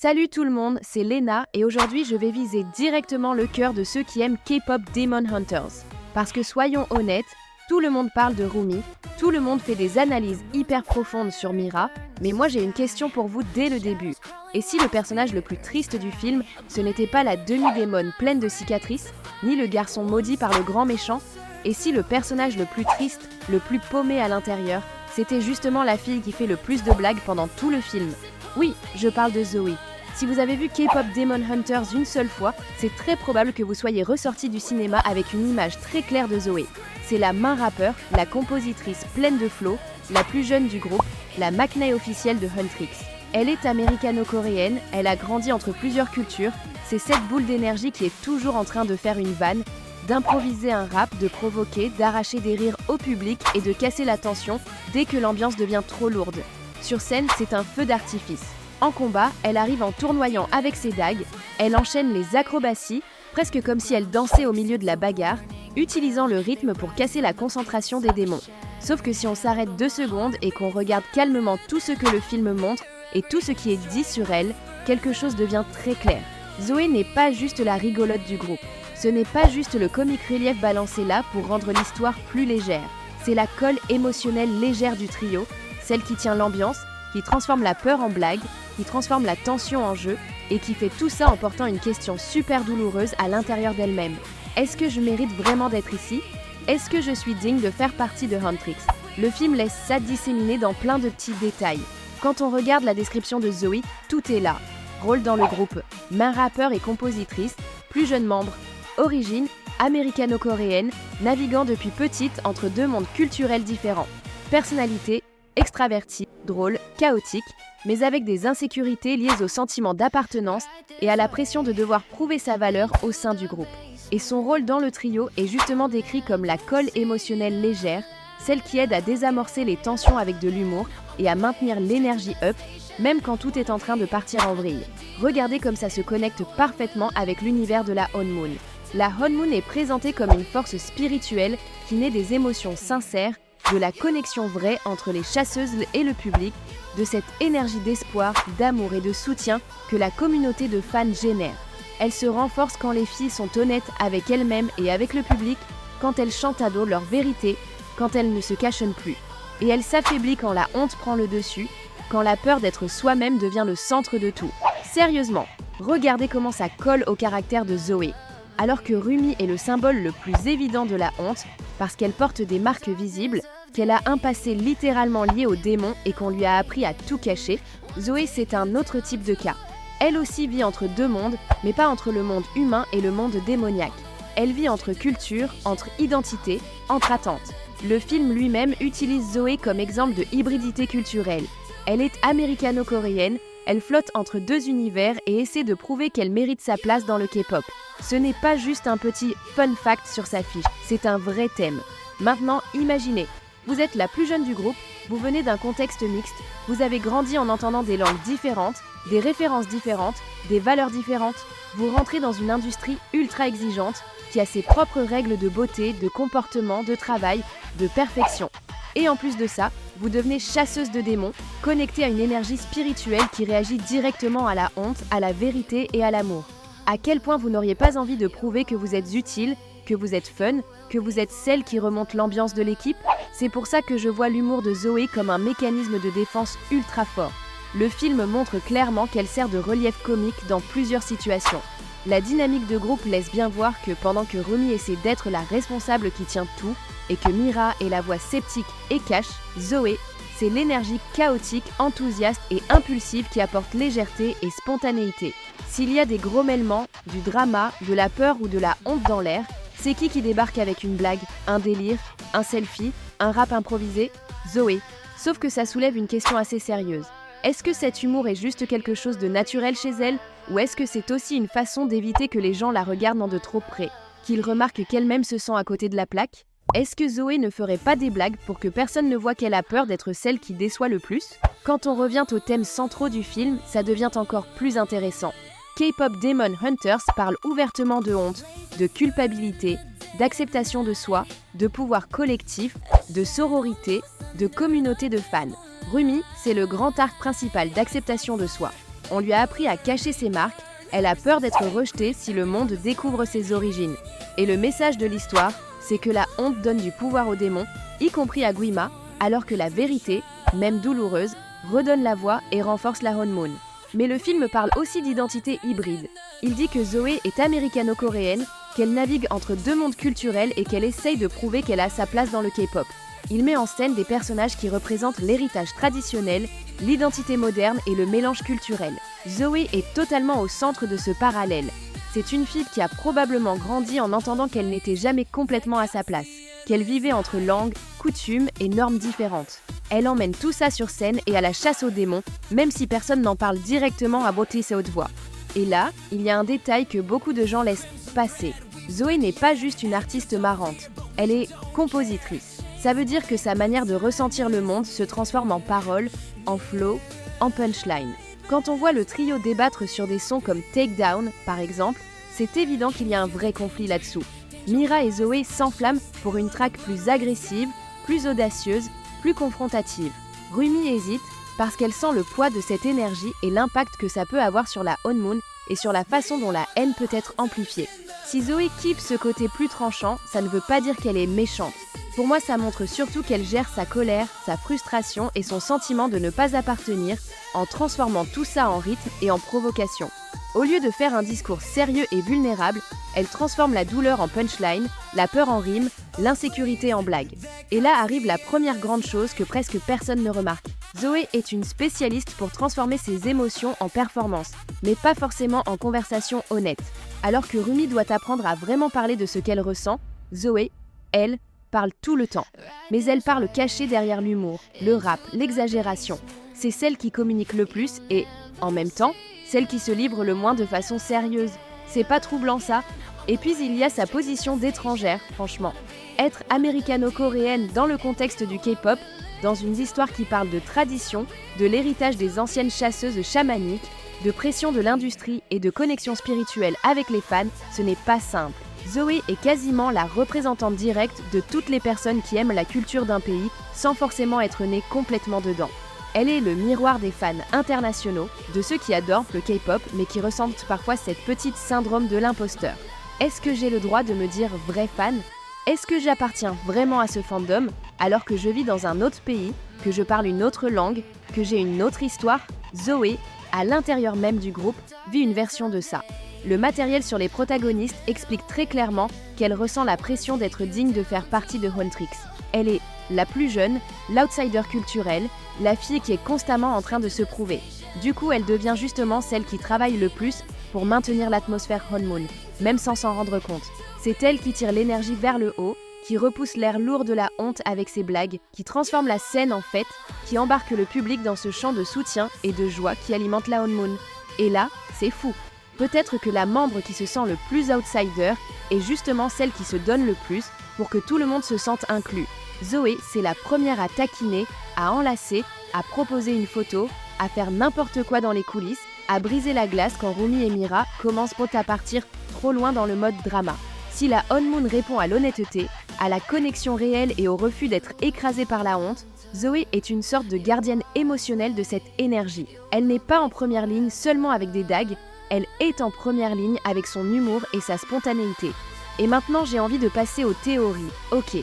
Salut tout le monde, c'est Lena et aujourd'hui je vais viser directement le cœur de ceux qui aiment K-pop Demon Hunters. Parce que soyons honnêtes, tout le monde parle de Rumi, tout le monde fait des analyses hyper profondes sur Mira, mais moi j'ai une question pour vous dès le début. Et si le personnage le plus triste du film, ce n'était pas la demi-démone pleine de cicatrices, ni le garçon maudit par le grand méchant, et si le personnage le plus triste, le plus paumé à l'intérieur, c'était justement la fille qui fait le plus de blagues pendant tout le film? Oui, je parle de Zoe. Si vous avez vu K-pop Demon Hunters une seule fois, c'est très probable que vous soyez ressorti du cinéma avec une image très claire de Zoe. C'est la main rappeur, la compositrice pleine de flow, la plus jeune du groupe, la maknae officielle de Huntrix. Elle est américano-coréenne, elle a grandi entre plusieurs cultures, c'est cette boule d'énergie qui est toujours en train de faire une vanne, d'improviser un rap, de provoquer, d'arracher des rires au public et de casser la tension dès que l'ambiance devient trop lourde. Sur scène, c'est un feu d'artifice. En combat, elle arrive en tournoyant avec ses dagues, elle enchaîne les acrobaties, presque comme si elle dansait au milieu de la bagarre, utilisant le rythme pour casser la concentration des démons. Sauf que si on s'arrête 2 secondes et qu'on regarde calmement tout ce que le film montre et tout ce qui est dit sur elle, quelque chose devient très clair. Zoe n'est pas juste la rigolote du groupe. Ce n'est pas juste le comic relief balancé là pour rendre l'histoire plus légère. C'est la colle émotionnelle légère du trio, celle qui tient l'ambiance, qui transforme la peur en blague, qui transforme la tension en jeu et qui fait tout ça en portant une question super douloureuse à l'intérieur d'elle-même. Est-ce que je mérite vraiment d'être ici? Est-ce que je suis digne de faire partie de Huntrix? Le film laisse ça disséminer dans plein de petits détails. Quand on regarde la description de Zoe, tout est là. Rôle dans le groupe, main rappeur et compositrice, plus jeune membre, origine, américano-coréenne, naviguant depuis petite entre 2 mondes culturels différents. Personnalité, extravertie, drôle, chaotique, mais avec des insécurités liées au sentiment d'appartenance et à la pression de devoir prouver sa valeur au sein du groupe. Et son rôle dans le trio est justement décrit comme la colle émotionnelle légère, celle qui aide à désamorcer les tensions avec de l'humour et à maintenir l'énergie up, même quand tout est en train de partir en vrille. Regardez comme ça se connecte parfaitement avec l'univers de la Honmoon. La Honmoon est présentée comme une force spirituelle qui naît des émotions sincères, de la connexion vraie entre les chasseuses et le public, de cette énergie d'espoir, d'amour et de soutien que la communauté de fans génère. Elle se renforce quand les filles sont honnêtes avec elles-mêmes et avec le public, quand elles chantent à dos leur vérité, quand elles ne se cachent plus. Et elle s'affaiblit quand la honte prend le dessus, quand la peur d'être soi-même devient le centre de tout. Sérieusement, regardez comment ça colle au caractère de Zoe. Alors que Rumi est le symbole le plus évident de la honte, parce qu'elle porte des marques visibles, qu'elle a un passé littéralement lié au démon et qu'on lui a appris à tout cacher, Zoe c'est un autre type de cas. Elle aussi vit entre 2 mondes, mais pas entre le monde humain et le monde démoniaque. Elle vit entre cultures, entre identités, entre attentes. Le film lui-même utilise Zoe comme exemple de hybridité culturelle. Elle est américano-coréenne, elle flotte entre 2 univers et essaie de prouver qu'elle mérite sa place dans le K-pop. Ce n'est pas juste un petit fun fact sur sa fiche, c'est un vrai thème. Maintenant, imaginez, vous êtes la plus jeune du groupe, vous venez d'un contexte mixte, vous avez grandi en entendant des langues différentes, des références différentes, des valeurs différentes. Vous rentrez dans une industrie ultra exigeante qui a ses propres règles de beauté, de comportement, de travail, de perfection. Et en plus de ça, vous devenez chasseuse de démons, connectée à une énergie spirituelle qui réagit directement à la honte, à la vérité et à l'amour. À quel point vous n'auriez pas envie de prouver que vous êtes utile, que vous êtes fun, que vous êtes celle qui remonte l'ambiance de l'équipe? C'est pour ça que je vois l'humour de Zoe comme un mécanisme de défense ultra fort. Le film montre clairement qu'elle sert de relief comique dans plusieurs situations. La dynamique de groupe laisse bien voir que pendant que Rumi essaie d'être la responsable qui tient tout, et que Mira est la voix sceptique et cash, Zoe, c'est l'énergie chaotique, enthousiaste et impulsive qui apporte légèreté et spontanéité. S'il y a des gros mêlements, du drama, de la peur ou de la honte dans l'air, c'est qui débarque avec une blague, un délire, un selfie, un rap improvisé? Zoe. Sauf que ça soulève une question assez sérieuse. Est-ce que cet humour est juste quelque chose de naturel chez elle, ou est-ce que c'est aussi une façon d'éviter que les gens la regardent de trop près, qu'ils remarquent qu'elle-même se sent à côté de la plaque? Est-ce que Zoe ne ferait pas des blagues pour que personne ne voit qu'elle a peur d'être celle qui déçoit le plus? Quand on revient aux thèmes centraux du film, ça devient encore plus intéressant. K-pop Demon Hunters parle ouvertement de honte, de culpabilité, d'acceptation de soi, de pouvoir collectif, de sororité, de communauté de fans. Rumi, c'est le grand arc principal d'acceptation de soi. On lui a appris à cacher ses marques, elle a peur d'être rejetée si le monde découvre ses origines. Et le message de l'histoire, c'est que la honte donne du pouvoir aux démons, y compris à Guima, alors que la vérité, même douloureuse, redonne la voix et renforce la honmoon. Mais le film parle aussi d'identité hybride. Il dit que Zoé est américano-coréenne, qu'elle navigue entre deux mondes culturels et qu'elle essaye de prouver qu'elle a sa place dans le K-pop. Il met en scène des personnages qui représentent l'héritage traditionnel, l'identité moderne et le mélange culturel. Zoé est totalement au centre de ce parallèle. C'est une fille qui a probablement grandi en entendant qu'elle n'était jamais complètement à sa place, qu'elle vivait entre langues, coutumes et normes différentes. Elle emmène tout ça sur scène et à la chasse aux démons, même si personne n'en parle directement à beauté sa haute voix. Et là, il y a un détail que beaucoup de gens laissent passer. Zoé n'est pas juste une artiste marrante, elle est compositrice. Ça veut dire que sa manière de ressentir le monde se transforme en paroles, en flow, en punchline. Quand on voit le trio débattre sur des sons comme Take Down, par exemple, c'est évident qu'il y a un vrai conflit là-dessous. Mira et Zoé s'enflamment pour une track plus agressive, plus audacieuse, plus confrontative. Rumi hésite parce qu'elle sent le poids de cette énergie et l'impact que ça peut avoir sur la honmoon et sur la façon dont la haine peut être amplifiée. Si Zoé kiffe ce côté plus tranchant, ça ne veut pas dire qu'elle est méchante. Pour moi, ça montre surtout qu'elle gère sa colère, sa frustration et son sentiment de ne pas appartenir en transformant tout ça en rythme et en provocation. Au lieu de faire un discours sérieux et vulnérable, elle transforme la douleur en punchline, la peur en rime, l'insécurité en blague. Et là arrive la première grande chose que presque personne ne remarque. Zoé est une spécialiste pour transformer ses émotions en performance, mais pas forcément en conversation honnête. Alors que Rumi doit apprendre à vraiment parler de ce qu'elle ressent, Zoé, elle, parle tout le temps. Mais elle parle cachée derrière l'humour, le rap, l'exagération. C'est celle qui communique le plus et, en même temps, celle qui se livre le moins de façon sérieuse. C'est pas troublant ça? Et puis il y a sa position d'étrangère, franchement. Être américano-coréenne dans le contexte du K-pop, dans une histoire qui parle de tradition, de l'héritage des anciennes chasseuses chamaniques, de pression de l'industrie et de connexion spirituelle avec les fans, ce n'est pas simple. Zoé est quasiment la représentante directe de toutes les personnes qui aiment la culture d'un pays sans forcément être née complètement dedans. Elle est le miroir des fans internationaux, de ceux qui adorent le K-pop mais qui ressentent parfois cette petite syndrome de l'imposteur. Est-ce que j'ai le droit de me dire vrai fan ? Est-ce que j'appartiens vraiment à ce fandom alors que je vis dans un autre pays, que je parle une autre langue, que j'ai une autre histoire ? Zoé, à l'intérieur même du groupe, vit une version de ça. Le matériel sur les protagonistes explique très clairement qu'elle ressent la pression d'être digne de faire partie de Huntrix. Elle est la plus jeune, l'outsider culturel, la fille qui est constamment en train de se prouver. Du coup, elle devient justement celle qui travaille le plus pour maintenir l'atmosphère honmoon, même sans s'en rendre compte. C'est elle qui tire l'énergie vers le haut, qui repousse l'air lourd de la honte avec ses blagues, qui transforme la scène en fête, qui embarque le public dans ce chant de soutien et de joie qui alimente la honmoon. Et là, c'est fou. Peut-être que la membre qui se sent le plus outsider est justement celle qui se donne le plus pour que tout le monde se sente inclus. Zoé, c'est la première à taquiner, à enlacer, à proposer une photo, à faire n'importe quoi dans les coulisses, à briser la glace quand Rumi et Mira commencent à partir trop loin dans le mode drama. Si la honmoon répond à l'honnêteté, à la connexion réelle et au refus d'être écrasée par la honte, Zoé est une sorte de gardienne émotionnelle de cette énergie. Elle n'est pas en première ligne seulement avec des dagues, elle est en première ligne avec son humour et sa spontanéité. Et maintenant j'ai envie de passer aux théories. Ok,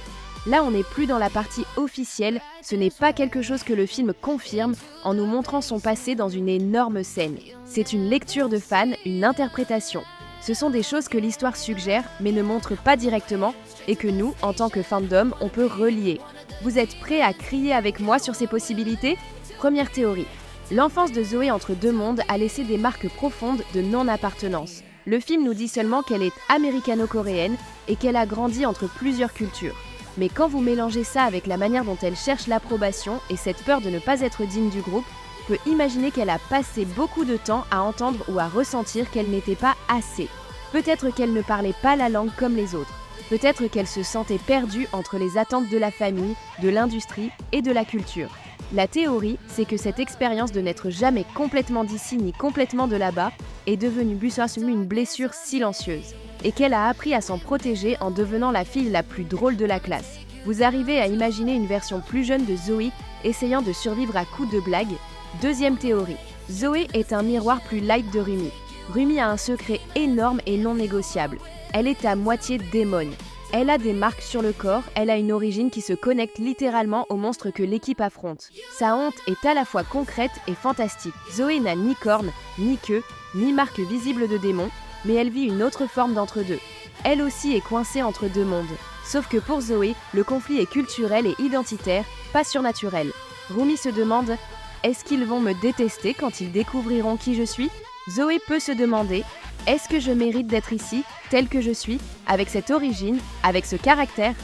là on n'est plus dans la partie officielle, ce n'est pas quelque chose que le film confirme en nous montrant son passé dans une énorme scène. C'est une lecture de fan, une interprétation. Ce sont des choses que l'histoire suggère mais ne montre pas directement et que nous, en tant que fandom, on peut relier. Vous êtes prêts à crier avec moi sur ces possibilités ? Première théorie. L'enfance de Zoé entre deux mondes a laissé des marques profondes de non-appartenance. Le film nous dit seulement qu'elle est américano-coréenne et qu'elle a grandi entre plusieurs cultures. Mais quand vous mélangez ça avec la manière dont elle cherche l'approbation et cette peur de ne pas être digne du groupe, on peut imaginer qu'elle a passé beaucoup de temps à entendre ou à ressentir qu'elle n'était pas assez. Peut-être qu'elle ne parlait pas la langue comme les autres. Peut-être qu'elle se sentait perdue entre les attentes de la famille, de l'industrie et de la culture. La théorie, c'est que cette expérience de n'être jamais complètement d'ici ni complètement de là-bas est devenue une blessure silencieuse et qu'elle a appris à s'en protéger en devenant la fille la plus drôle de la classe. Vous arrivez à imaginer une version plus jeune de Zoé essayant de survivre à coups de blagues ? Deuxième théorie. Zoé est un miroir plus light de Rumi. Rumi a un secret énorme et non négociable. Elle est à moitié démon. Elle a des marques sur le corps, elle a une origine qui se connecte littéralement au monstre que l'équipe affronte. Sa honte est à la fois concrète et fantastique. Zoé n'a ni cornes, ni queue, ni marque visible de démon, mais elle vit une autre forme d'entre-deux. Elle aussi est coincée entre deux mondes. Sauf que pour Zoé, le conflit est culturel et identitaire, pas surnaturel. Rumi se demande « Est-ce qu'ils vont me détester quand ils découvriront qui je suis ?» Zoé peut se demander « Est-ce que je mérite d'être ici, tel que je suis, avec cette origine, avec ce caractère ?»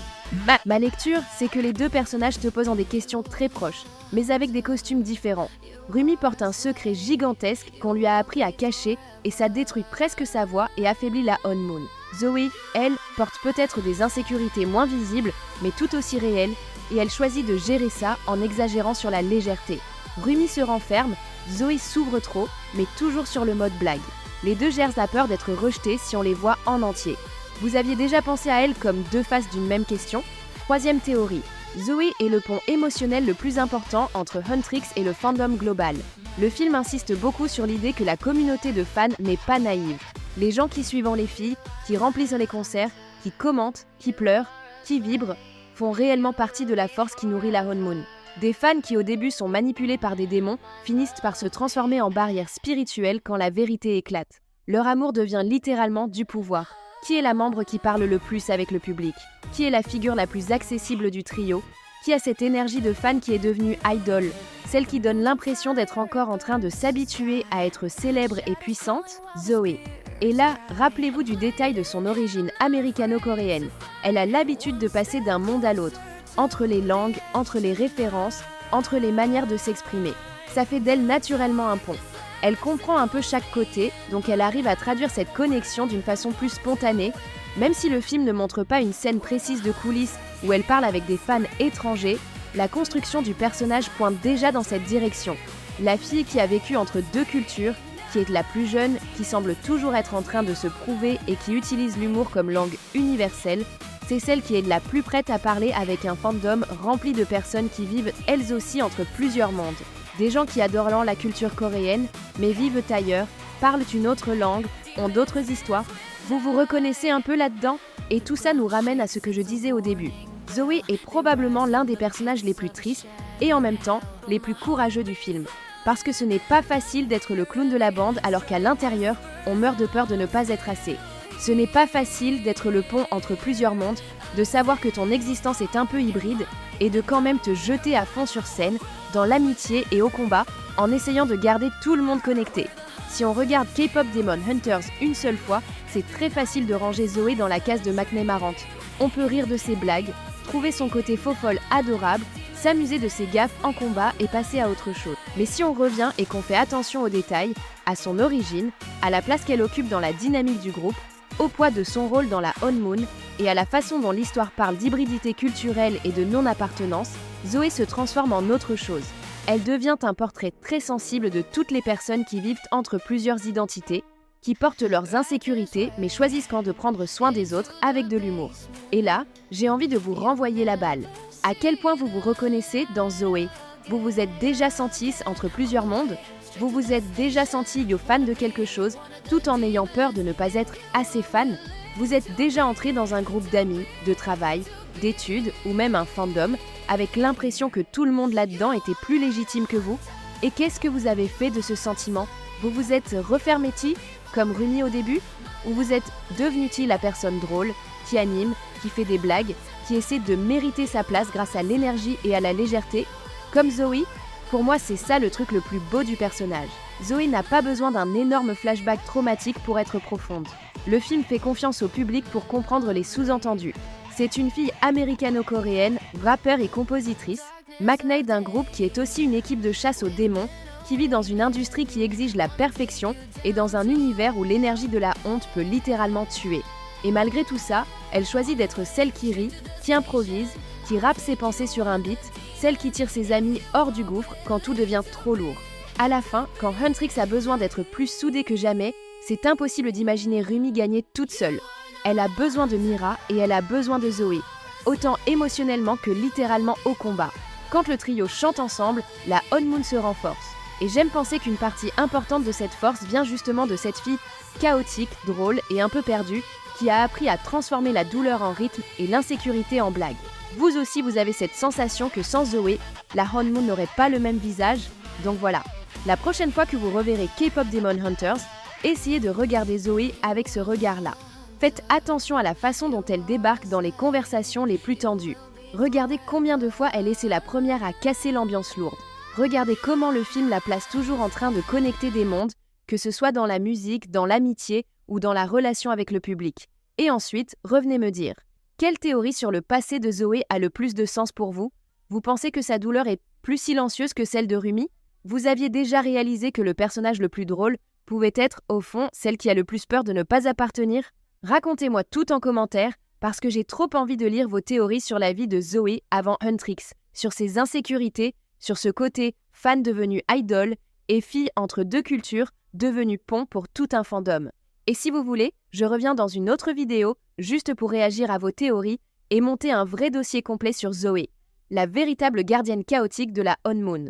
Ma lecture, c'est que les deux personnages te posent des questions très proches, mais avec des costumes différents. Rumi porte un secret gigantesque qu'on lui a appris à cacher et ça détruit presque sa voix et affaiblit la Honmoon. Zoé, elle, porte peut-être des insécurités moins visibles, mais tout aussi réelles, et elle choisit de gérer ça en exagérant sur la légèreté. Rumi se renferme, Zoé s'ouvre trop, mais toujours sur le mode blague. Les deux gèrent à peur d'être rejetés si on les voit en entier. Vous aviez déjà pensé à elles comme deux faces d'une même question ? Troisième théorie. Zoé est le pont émotionnel le plus important entre Huntrix et le fandom global. Le film insiste beaucoup sur l'idée que la communauté de fans n'est pas naïve. Les gens qui suivent les filles, qui remplissent les concerts, qui commentent, qui pleurent, qui vibrent, font réellement partie de la force qui nourrit la Honmoon. Des fans qui au début sont manipulés par des démons finissent par se transformer en barrière spirituelle quand la vérité éclate. Leur amour devient littéralement du pouvoir. Qui est la membre qui parle le plus avec le public ? Qui est la figure la plus accessible du trio ? Qui a cette énergie de fan qui est devenue idole ? Celle qui donne l'impression d'être encore en train de s'habituer à être célèbre et puissante ? Zoé. Et là, rappelez-vous du détail de son origine américano-coréenne. Elle a l'habitude de passer d'un monde à l'autre, entre les langues, entre les références, entre les manières de s'exprimer. Ça fait d'elle naturellement un pont. Elle comprend un peu chaque côté, donc elle arrive à traduire cette connexion d'une façon plus spontanée, même si le film ne montre pas une scène précise de coulisses où elle parle avec des fans étrangers, la construction du personnage pointe déjà dans cette direction. La fille qui a vécu entre deux cultures, qui est la plus jeune, qui semble toujours être en train de se prouver et qui utilise l'humour comme langue universelle, c'est celle qui est la plus prête à parler avec un fandom rempli de personnes qui vivent elles aussi entre plusieurs mondes. Des gens qui adorent la culture coréenne, mais vivent ailleurs, parlent une autre langue, ont d'autres histoires. Vous vous reconnaissez un peu là-dedans ? Et tout ça nous ramène à ce que je disais au début. Zoé est probablement l'un des personnages les plus tristes et en même temps les plus courageux du film. Parce que ce n'est pas facile d'être le clown de la bande alors qu'à l'intérieur, on meurt de peur de ne pas être assez. Ce n'est pas facile d'être le pont entre plusieurs mondes, de savoir que ton existence est un peu hybride et de quand même te jeter à fond sur scène, dans l'amitié et au combat, en essayant de garder tout le monde connecté. Si on regarde K-Pop Demon Hunters une seule fois, c'est très facile de ranger Zoé dans la case de Maknae marrante. On peut rire de ses blagues, trouver son côté faux-folle adorable, s'amuser de ses gaffes en combat et passer à autre chose. Mais si on revient et qu'on fait attention aux détails, à son origine, à la place qu'elle occupe dans la dynamique du groupe, au poids de son rôle dans la Honmoon et à la façon dont l'histoire parle d'hybridité culturelle et de non-appartenance, Zoé se transforme en autre chose. Elle devient un portrait très sensible de toutes les personnes qui vivent entre plusieurs identités, qui portent leurs insécurités mais choisissent quand de prendre soin des autres avec de l'humour. Et là, j'ai envie de vous renvoyer la balle. À quel point vous vous reconnaissez dans Zoé ? Vous vous êtes déjà senti entre plusieurs mondes ? Vous vous êtes déjà senti fan de quelque chose, tout en ayant peur de ne pas être assez fan ? Vous êtes déjà entré dans un groupe d'amis, de travail, d'études ou même un fandom, avec l'impression que tout le monde là-dedans était plus légitime que vous ? Et qu'est-ce que vous avez fait de ce sentiment ? Vous vous êtes refermé-t-il, comme Rumi au début ? Ou vous êtes devenu-t-il la personne drôle, qui anime, qui fait des blagues, qui essaie de mériter sa place grâce à l'énergie et à la légèreté ? Comme Zoé ? Pour moi, c'est ça le truc le plus beau du personnage. Zoé n'a pas besoin d'un énorme flashback traumatique pour être profonde. Le film fait confiance au public pour comprendre les sous-entendus. C'est une fille américano-coréenne, rappeur et compositrice, Maknae d'un groupe qui est aussi une équipe de chasse aux démons, qui vit dans une industrie qui exige la perfection et dans un univers où l'énergie de la honte peut littéralement tuer. Et malgré tout ça, elle choisit d'être celle qui rit, qui improvise, qui rappe ses pensées sur un beat, celle qui tire ses amis hors du gouffre quand tout devient trop lourd. À la fin, quand Huntrix a besoin d'être plus soudée que jamais, c'est impossible d'imaginer Rumi gagner toute seule. Elle a besoin de Mira et elle a besoin de Zoé, autant émotionnellement que littéralement au combat. Quand le trio chante ensemble, la Honmoon se renforce. Et j'aime penser qu'une partie importante de cette force vient justement de cette fille chaotique, drôle et un peu perdue, qui a appris à transformer la douleur en rythme et l'insécurité en blague. Vous aussi, vous avez cette sensation que sans Zoé, la Honmoon n'aurait pas le même visage. Donc voilà, la prochaine fois que vous reverrez K-pop Demon Hunters, essayez de regarder Zoé avec ce regard-là. Faites attention à la façon dont elle débarque dans les conversations les plus tendues. Regardez combien de fois elle essaie la première à casser l'ambiance lourde. Regardez comment le film la place toujours en train de connecter des mondes, que ce soit dans la musique, dans l'amitié ou dans la relation avec le public. Et ensuite, revenez me dire, quelle théorie sur le passé de Zoé a le plus de sens pour vous? Vous pensez que sa douleur est plus silencieuse que celle de Rumi? Vous aviez déjà réalisé que le personnage le plus drôle pouvait être, au fond, celle qui a le plus peur de ne pas appartenir? Racontez-moi tout en commentaire, parce que j'ai trop envie de lire vos théories sur la vie de Zoé avant Huntrix, sur ses insécurités, sur ce côté fan devenu idol et fille entre deux cultures devenue pont pour tout un fandom. Et si vous voulez, je reviens dans une autre vidéo juste pour réagir à vos théories et monter un vrai dossier complet sur Zoé, la véritable gardienne chaotique de la Honmoon.